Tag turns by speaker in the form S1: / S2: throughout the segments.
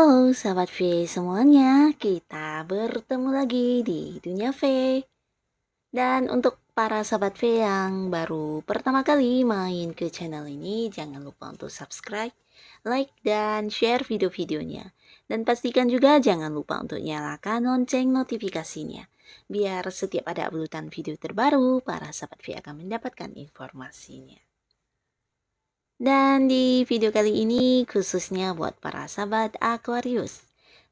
S1: Halo sahabat V semuanya, kita bertemu lagi di Dunia V. Dan untuk para sahabat V yang baru pertama kali main ke channel ini, jangan lupa untuk subscribe, like, dan share video-videonya. Dan pastikan juga jangan lupa untuk nyalakan lonceng notifikasinya. Biar setiap ada uploadan video terbaru, para sahabat V akan mendapatkan informasinya. Dan di video kali ini khususnya buat para sahabat Aquarius.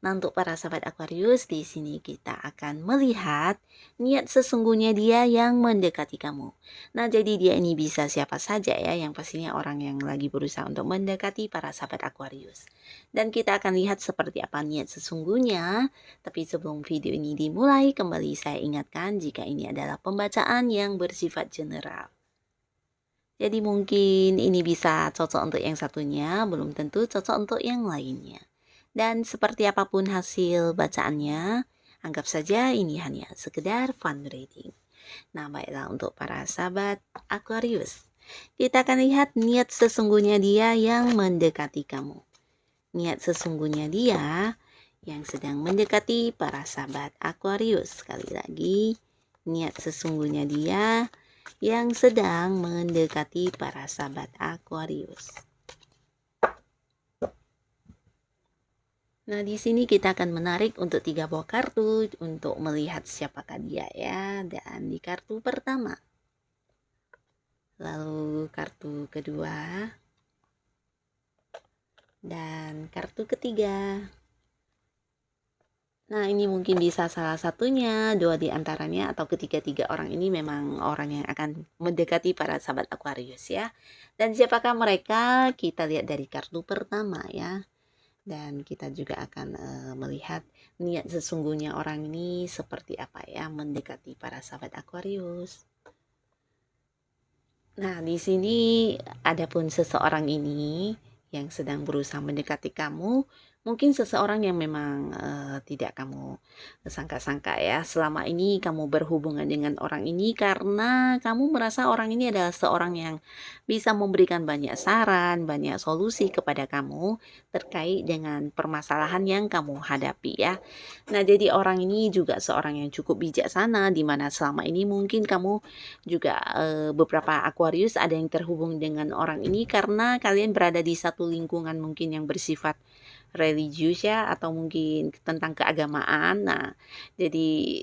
S1: Nah, untuk para sahabat Aquarius, di sini kita akan melihat niat sesungguhnya dia yang mendekati kamu. Nah, jadi dia ini bisa siapa saja ya, yang pastinya orang yang lagi berusaha untuk mendekati para sahabat Aquarius. Dan kita akan lihat seperti apa niat sesungguhnya. Tapi sebelum video ini dimulai, kembali saya ingatkan jika ini adalah pembacaan yang bersifat general. Jadi mungkin ini bisa cocok untuk yang satunya, belum tentu cocok untuk yang lainnya. Dan seperti apapun hasil bacaannya, anggap saja ini hanya sekedar fun reading. Nah, baiklah untuk para sahabat Aquarius. Kita akan lihat niat sesungguhnya dia yang mendekati kamu. Niat sesungguhnya dia yang sedang mendekati para sahabat Aquarius. Sekali lagi, niat sesungguhnya dia yang sedang mendekati para sahabat Aquarius. Nah, di sini kita akan menarik untuk 3 buah kartu untuk melihat siapakah dia ya. Dan di kartu pertama, lalu kartu kedua, dan kartu ketiga. Nah, ini mungkin bisa salah satunya, 2 di antaranya, atau ketiga-tiga orang ini memang orang yang akan mendekati para sahabat Aquarius ya. Dan siapakah mereka? Kita lihat dari kartu pertama ya. Dan kita juga akan melihat niat sesungguhnya orang ini seperti apa ya mendekati para sahabat Aquarius. Nah, di sini adapun seseorang ini yang sedang berusaha mendekati kamu, mungkin seseorang yang memang tidak kamu sangka-sangka ya. Selama ini kamu berhubungan dengan orang ini karena kamu merasa orang ini adalah seorang yang bisa memberikan banyak saran, banyak solusi kepada kamu terkait dengan permasalahan yang kamu hadapi ya. Nah, jadi orang ini juga seorang yang cukup bijaksana, di mana selama ini mungkin kamu juga beberapa Aquarius ada yang terhubung dengan orang ini karena kalian berada di satu lingkungan mungkin yang bersifat religius ya, atau mungkin tentang keagamaan. Nah, jadi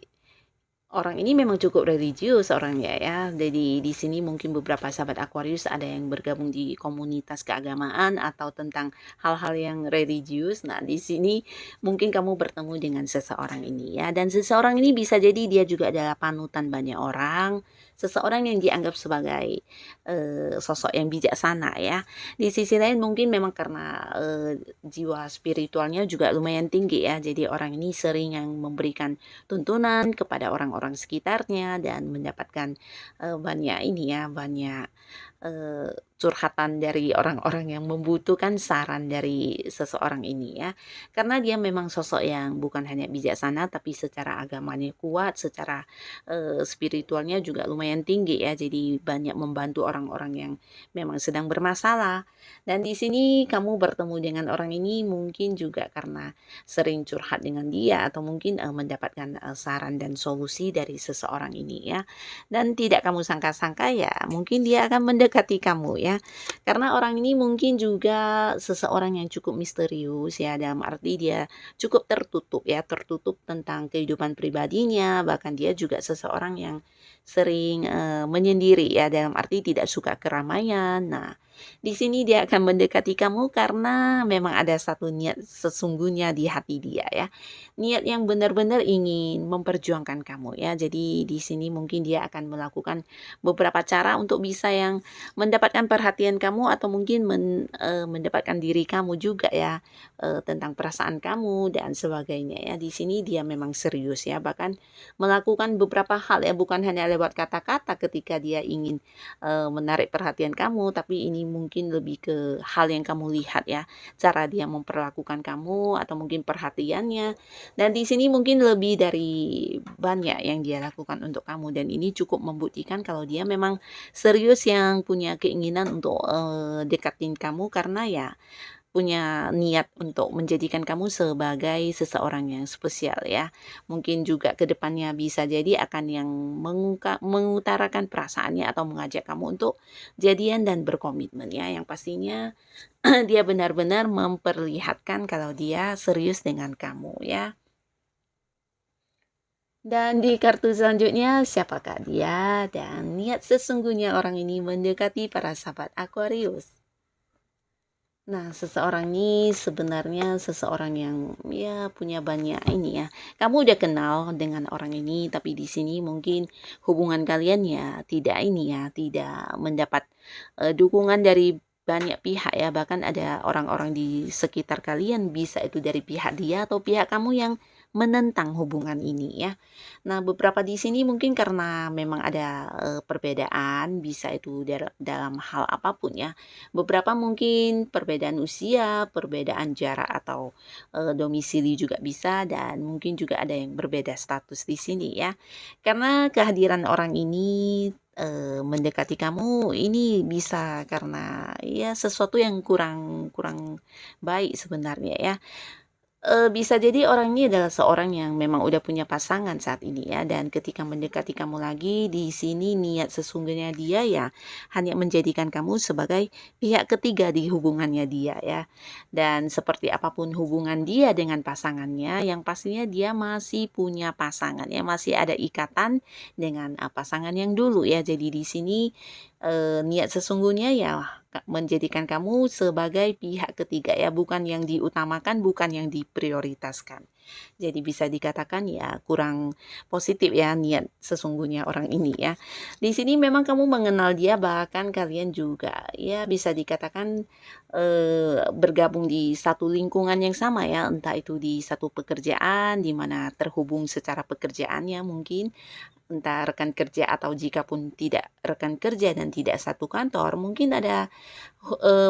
S1: orang ini memang cukup religius orangnya ya. Jadi di sini mungkin beberapa sahabat Aquarius ada yang bergabung di komunitas keagamaan atau tentang hal-hal yang religius. Nah, di sini mungkin kamu bertemu dengan seseorang ini ya. Dan seseorang ini bisa jadi dia juga adalah panutan banyak orang, seseorang yang dianggap sebagai sosok yang bijaksana ya. Di sisi lain mungkin memang karena jiwa spiritualnya juga lumayan tinggi ya. Jadi orang ini sering yang memberikan tuntunan kepada orang-orang sekitarnya dan mendapatkan banyak ini ya, banyak curhatan dari orang-orang yang membutuhkan saran dari seseorang ini ya. Karena dia memang sosok yang bukan hanya bijaksana tapi secara agamanya kuat, secara spiritualnya juga lumayan tinggi ya. Jadi banyak membantu orang-orang yang memang sedang bermasalah. Dan di sini kamu bertemu dengan orang ini mungkin juga karena sering curhat dengan dia atau mungkin mendapatkan saran dan solusi dari seseorang ini ya. Dan tidak kamu sangka-sangka ya, mungkin dia akan mendekati kamu ya. Karena orang ini mungkin juga seseorang yang cukup misterius ya, dalam arti dia cukup tertutup ya, tertutup tentang kehidupan pribadinya, bahkan dia juga seseorang yang sering menyendiri ya, dalam arti tidak suka keramaian. Nah, di sini dia akan mendekati kamu karena memang ada satu niat sesungguhnya di hati dia ya. Niat yang benar-benar ingin memperjuangkan kamu ya. Jadi di sini mungkin dia akan melakukan beberapa cara untuk bisa yang mendapatkan perhatian kamu atau mungkin mendapatkan diri kamu juga ya, tentang perasaan kamu dan sebagainya ya. Di sini dia memang serius ya, bahkan melakukan beberapa hal ya, bukan hanya lewat kata-kata ketika dia ingin menarik perhatian kamu, tapi ini mungkin lebih ke hal yang kamu lihat ya, cara dia memperlakukan kamu atau mungkin perhatiannya. Dan di sini mungkin lebih dari banyak yang dia lakukan untuk kamu, dan ini cukup membuktikan kalau dia memang serius yang punya keinginan untuk dekatin kamu, karena ya punya niat untuk menjadikan kamu sebagai seseorang yang spesial ya. Mungkin juga ke depannya bisa jadi akan yang mengutarakan perasaannya atau mengajak kamu untuk jadian dan berkomitmen ya. Yang pastinya dia benar-benar memperlihatkan kalau dia serius dengan kamu ya. Dan di kartu selanjutnya, siapakah dia dan niat sesungguhnya orang ini mendekati para sahabat Aquarius. Nah, seseorang ini sebenarnya seseorang yang ya punya banyak ini ya. Kamu udah kenal dengan orang ini, tapi di sini mungkin hubungan kalian ya tidak ini ya, tidak mendapat dukungan dari banyak pihak ya. Bahkan ada orang-orang di sekitar kalian, bisa itu dari pihak dia atau pihak kamu yang menentang hubungan ini ya. Nah, beberapa di sini mungkin karena memang ada perbedaan, bisa itu dalam hal apapun ya. Beberapa mungkin perbedaan usia, perbedaan jarak atau domisili juga bisa, dan mungkin juga ada yang berbeda status di sini ya. Karena kehadiran orang ini mendekati kamu ini bisa karena ya sesuatu yang kurang kurang baik sebenarnya ya. Bisa jadi orang ini adalah seorang yang memang udah punya pasangan saat ini ya, dan ketika mendekati kamu lagi, di sini niat sesungguhnya dia ya hanya menjadikan kamu sebagai pihak ketiga di hubungannya dia ya. Dan seperti apapun hubungan dia dengan pasangannya, yang pastinya dia masih punya pasangan ya, masih ada ikatan dengan pasangan yang dulu ya. Jadi di sini niat sesungguhnya ya menjadikan kamu sebagai pihak ketiga ya, bukan yang diutamakan, bukan yang diprioritaskan. Jadi bisa dikatakan ya kurang positif ya niat sesungguhnya orang ini ya. Di sini memang kamu mengenal dia, bahkan kalian juga ya bisa dikatakan bergabung di satu lingkungan yang sama ya, entah itu di satu pekerjaan di mana terhubung secara pekerjaannya mungkin, entah rekan kerja atau jika pun tidak rekan kerja dan tidak satu kantor, mungkin ada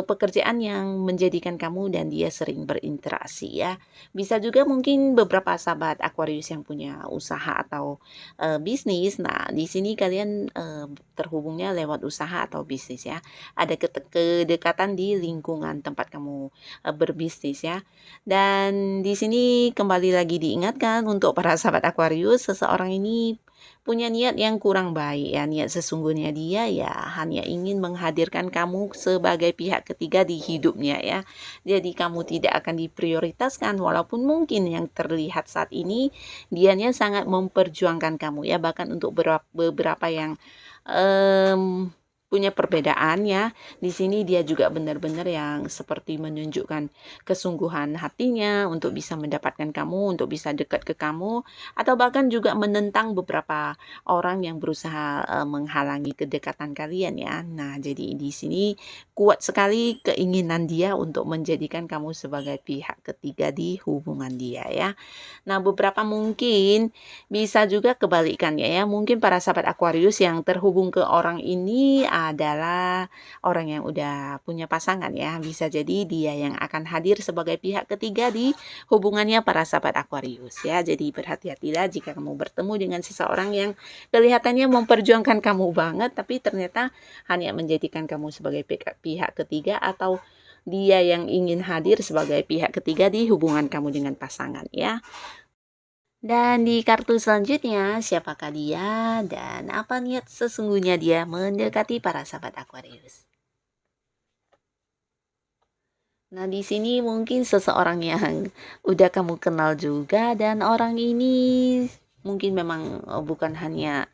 S1: pekerjaan yang menjadikan kamu dan dia sering berinteraksi ya. Bisa juga mungkin beberapa sahabat Aquarius yang punya usaha atau bisnis. Nah, di sini kalian terhubungnya lewat usaha atau bisnis ya. Ada kedekatan di lingkungan tempat kamu berbisnis ya. Dan di sini kembali lagi diingatkan untuk para sahabat Aquarius, seseorang ini punya niat yang kurang baik ya. Niat sesungguhnya dia ya hanya ingin menghadirkan kamu sebagai pihak ketiga di hidupnya ya. Jadi kamu tidak akan diprioritaskan, walaupun mungkin yang terlihat saat ini dianya sangat memperjuangkan kamu ya, bahkan untuk beberapa yang punya perbedaan ya. Di sini dia juga benar-benar yang seperti menunjukkan kesungguhan hatinya untuk bisa mendapatkan kamu, untuk bisa dekat ke kamu, atau bahkan juga menentang beberapa orang yang berusaha menghalangi kedekatan kalian ya. Nah, jadi di sini kuat sekali keinginan dia untuk menjadikan kamu sebagai pihak ketiga di hubungan dia ya. Nah, beberapa mungkin bisa juga kebalikannya ya. Mungkin para sahabat Aquarius yang terhubung ke orang ini adalah orang yang udah punya pasangan ya. Bisa jadi dia yang akan hadir sebagai pihak ketiga di hubungannya para sahabat Aquarius ya. Jadi berhati-hatilah jika kamu bertemu dengan seseorang yang kelihatannya memperjuangkan kamu banget, tapi ternyata hanya menjadikan kamu sebagai pihak ketiga, atau dia yang ingin hadir sebagai pihak ketiga di hubungan kamu dengan pasangan ya. Dan di kartu selanjutnya, siapakah dia dan apa niat sesungguhnya dia mendekati para sahabat Aquarius? Nah, di sini mungkin seseorang yang udah kamu kenal juga, dan orang ini mungkin memang bukan hanya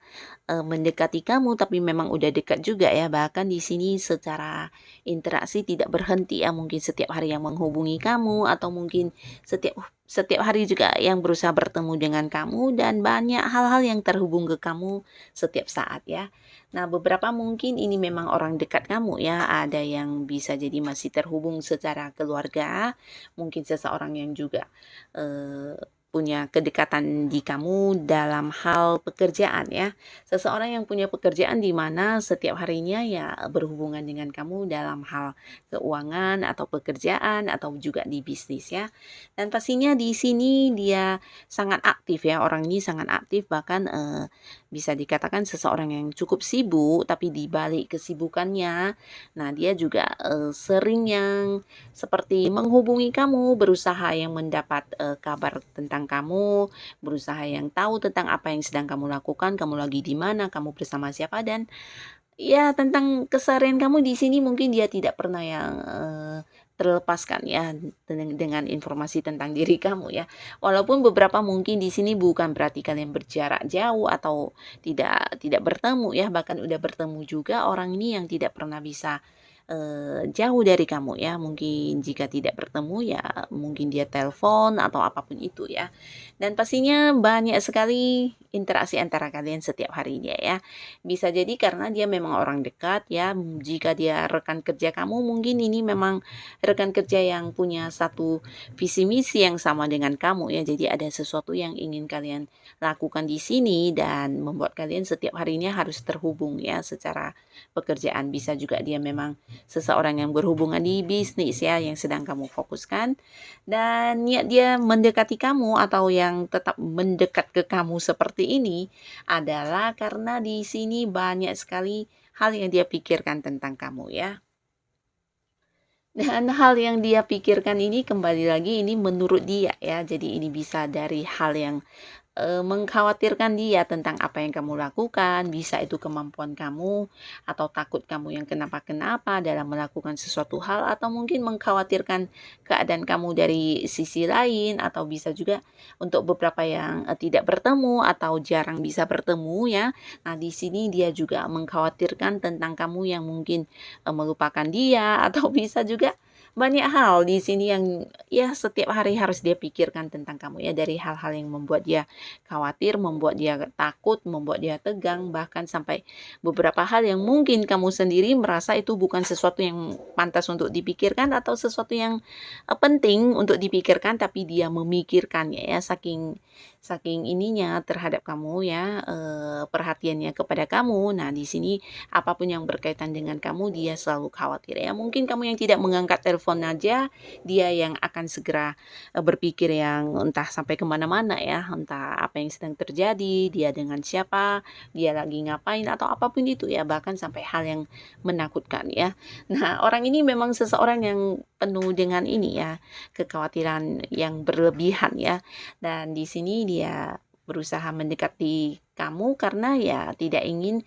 S1: mendekati kamu, tapi memang udah dekat juga ya. Bahkan di sini secara interaksi tidak berhenti ya, mungkin setiap hari yang menghubungi kamu, atau mungkin setiap setiap hari juga yang berusaha bertemu dengan kamu, dan banyak hal-hal yang terhubung ke kamu setiap saat ya. Nah, beberapa mungkin ini memang orang dekat kamu ya, ada yang bisa jadi masih terhubung secara keluarga, mungkin seseorang yang juga eh, punya kedekatan di kamu dalam hal pekerjaan ya. Seseorang yang punya pekerjaan di mana setiap harinya ya berhubungan dengan kamu dalam hal keuangan atau pekerjaan atau juga di bisnis ya. Dan pastinya di sini dia sangat aktif ya, orang ini sangat aktif, bahkan bisa dikatakan seseorang yang cukup sibuk, tapi di balik kesibukannya, nah dia juga sering yang seperti menghubungi kamu, berusaha yang mendapat kabar tentang kamu, berusaha yang tahu tentang apa yang sedang kamu lakukan, kamu lagi di mana, kamu bersama siapa, dan ya, tentang keseharian kamu di sini mungkin dia tidak pernah yang, terlepaskan ya dengan informasi tentang diri kamu ya. Walaupun beberapa mungkin di sini bukan berarti kalian berjarak jauh atau tidak bertemu ya, bahkan udah bertemu juga orang ini yang tidak pernah bisa, jauh dari kamu ya. Mungkin jika tidak bertemu ya mungkin dia telepon atau apapun itu ya. Dan pastinya banyak sekali interaksi antara kalian setiap harinya ya. Bisa jadi karena dia memang orang dekat ya, jika dia rekan kerja kamu mungkin ini memang rekan kerja yang punya satu visi misi yang sama dengan kamu ya. Jadi ada sesuatu yang ingin kalian lakukan di sini dan membuat kalian setiap harinya harus terhubung ya secara pekerjaan. Bisa juga dia memang seseorang yang berhubungan di bisnis ya yang sedang kamu fokuskan, dan niat dia mendekati kamu atau yang tetap mendekat ke kamu seperti ini adalah karena di sini banyak sekali hal yang dia pikirkan tentang kamu ya. Dan hal yang dia pikirkan ini kembali lagi ini menurut dia ya. Jadi ini bisa dari hal yang mengkhawatirkan dia tentang apa yang kamu lakukan, bisa itu kemampuan kamu atau takut kamu yang kenapa-kenapa dalam melakukan sesuatu hal, atau mungkin mengkhawatirkan keadaan kamu dari sisi lain, atau bisa juga untuk beberapa yang tidak bertemu atau jarang bisa bertemu ya. Nah, di sini dia juga mengkhawatirkan tentang kamu yang mungkin melupakan dia atau bisa juga banyak hal di sini yang ya setiap hari harus dia pikirkan tentang kamu ya, dari hal-hal yang membuat dia khawatir, membuat dia takut, membuat dia tegang, bahkan sampai beberapa hal yang mungkin kamu sendiri merasa itu bukan sesuatu yang pantas untuk dipikirkan atau sesuatu yang penting untuk dipikirkan, tapi dia memikirkannya ya, saking saking ininya terhadap kamu ya, perhatiannya kepada kamu. Nah, di sini apapun yang berkaitan dengan kamu dia selalu khawatir ya. Mungkin kamu yang tidak mengangkat telepon aja, dia yang akan segera berpikir yang entah sampai kemana-mana ya, entah apa yang sedang terjadi, dia dengan siapa, dia lagi ngapain, atau apapun itu ya, bahkan sampai hal yang menakutkan ya. Nah, orang ini memang seseorang yang penuh dengan ini ya, kekhawatiran yang berlebihan ya. Dan di sini dia berusaha mendekati kamu karena ya tidak ingin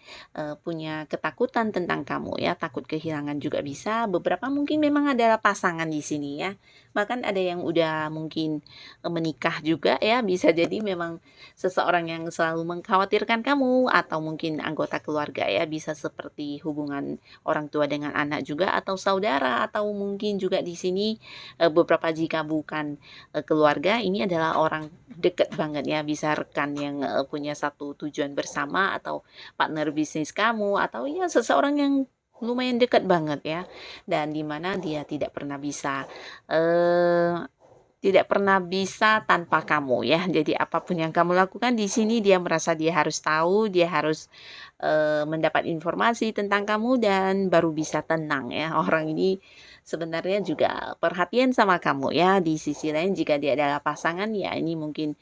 S1: punya ketakutan tentang kamu ya, takut kehilangan juga bisa. Beberapa mungkin memang adalah pasangan di sini ya. Bahkan ada yang udah mungkin menikah juga ya, bisa jadi memang seseorang yang selalu mengkhawatirkan kamu, atau mungkin anggota keluarga ya, bisa seperti hubungan orang tua dengan anak juga, atau saudara, atau mungkin juga di sini beberapa jika bukan keluarga, ini adalah orang deket banget ya, bisa rekan yang punya satu tujuan bersama, atau partner bisnis kamu, atau ya seseorang yang lumayan dekat banget ya, dan dimana dia eh, tidak pernah bisa tanpa kamu ya. Jadi apapun yang kamu lakukan di sini dia merasa dia harus tahu, dia harus mendapat informasi tentang kamu dan baru bisa tenang ya. Orang ini sebenarnya juga perhatian sama kamu ya. Di sisi lain jika dia adalah pasangan ya ini mungkin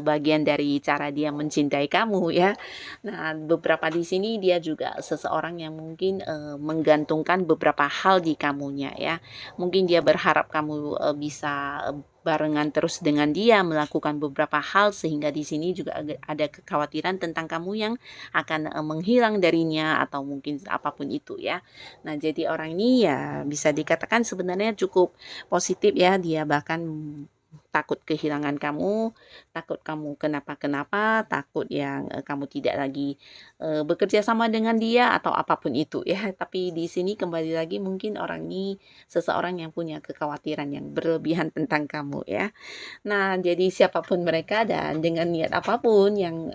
S1: bagian dari cara dia mencintai kamu ya. Nah, beberapa di sini dia juga seseorang yang mungkin menggantungkan beberapa hal di kamunya ya. Mungkin dia berharap kamu bisa barengan terus dengan dia melakukan beberapa hal, sehingga di sini juga ada kekhawatiran tentang kamu yang akan menghilang darinya atau mungkin apapun itu ya. Nah, jadi orang ini ya bisa dikatakan sebenarnya cukup positif ya, dia bahkan takut kehilangan kamu, takut kamu kenapa-kenapa, takut yang kamu tidak lagi bekerja sama dengan dia atau apapun itu ya. Tapi di sini kembali lagi mungkin orang ini seseorang yang punya kekhawatiran yang berlebihan tentang kamu ya. Nah, jadi siapapun mereka dan dengan niat apapun yang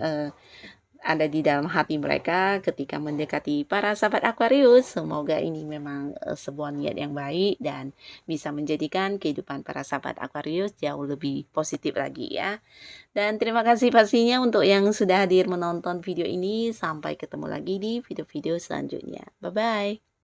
S1: ada di dalam hati mereka ketika mendekati para sahabat Aquarius, semoga ini memang sebuah niat yang baik dan bisa menjadikan kehidupan para sahabat Aquarius jauh lebih positif lagi ya. Dan terima kasih pastinya untuk yang sudah hadir menonton video ini. Sampai ketemu lagi di video-video selanjutnya. Bye bye.